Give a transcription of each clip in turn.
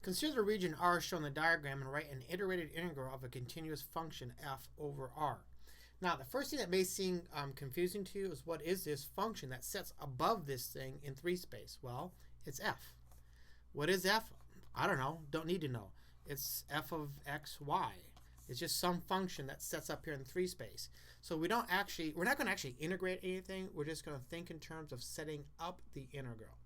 Consider the region R shown in the diagram and write an iterated integral of a continuous function f over r. Now, the first thing that may seem confusing to you is, what is this function that sits above this thing in 3 space? Well, it's f. What is f? I don't know. Don't need to know. It's f of x, y. It's just some function that sets up here in 3 space. So we're not going to actually integrate anything. We're just going to think in terms of setting up the integral.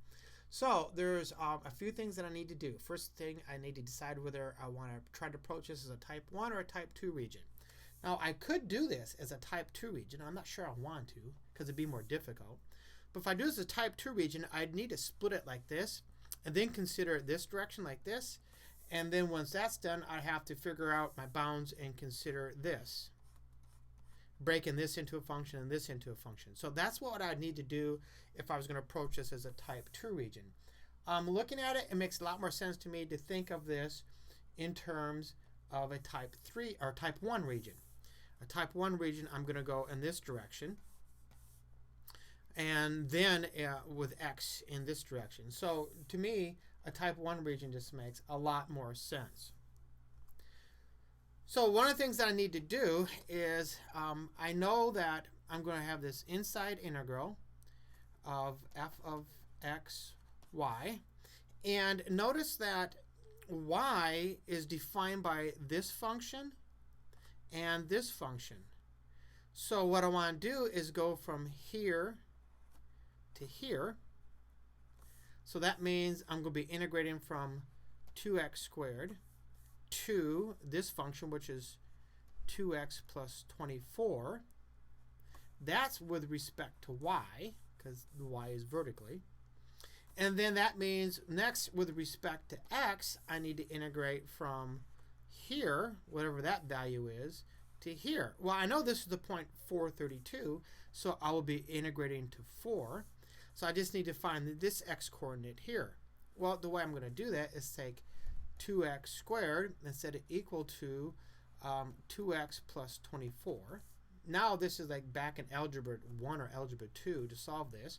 So there's a few things that I need to do. First thing, I need to decide whether I want to try to approach this as a type 1 or a type 2 region. Now, I could do this as a type 2 region. I'm not sure I want to because it'd be more difficult. But if I do this as a type 2 region, I'd need to split it like this and then consider this direction like this. And then once that's done, I have to figure out my bounds and consider this, breaking this into a function and this into a function. So that's what I'd need to do if I was going to approach this as a type 2 region. Looking at it, it makes a lot more sense to me to think of this in terms of a type 3 or type 1 region. A type 1 region, I'm going to go in this direction, and then with x in this direction. So to me, a type 1 region just makes a lot more sense. So one of the things that I need to do is I know that I'm going to have this inside integral of f of x, y. And notice that y is defined by this function and this function. So what I want to do is go from here to here. So that means I'm going to be integrating from 2x squared to this function, which is 2x plus 24. That's with respect to y, because the y is vertically. And then that means next, with respect to x, I need to integrate from here, whatever that value is, to here. Well, I know this is the point 432, so I will be integrating to 4. So I just need to find this x coordinate here. Well, the way I'm going to do that is take 2x squared and set it equal to 2x plus 24. Now this is like back in algebra 1 or algebra 2 to solve this.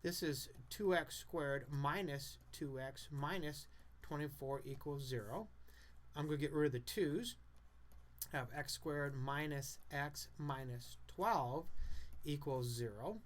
This is 2x squared minus 2x minus 24 equals 0. I'm going to get rid of the 2's. I have x squared minus x minus 12 equals 0.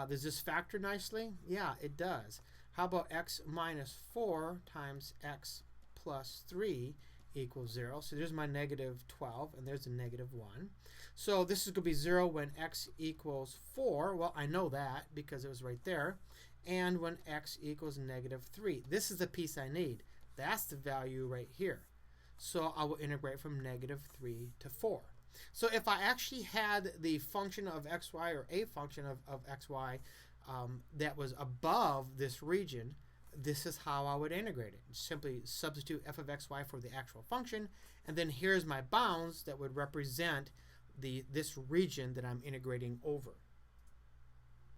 Does this factor nicely? Yeah, it does. How about x minus 4 times x plus 3 equals 0? So there's my negative 12, and there's a negative 1. So this is going to be 0 when x equals 4. Well, I know that because it was right there. And when x equals negative 3. This is the piece I need. That's the value right here. So I will integrate from negative 3 to 4. So if I actually had the function of xy, or a function of xy that was above this region, this is how I would integrate it. Simply substitute f of xy for the actual function, and then here's my bounds that would represent this region that I'm integrating over.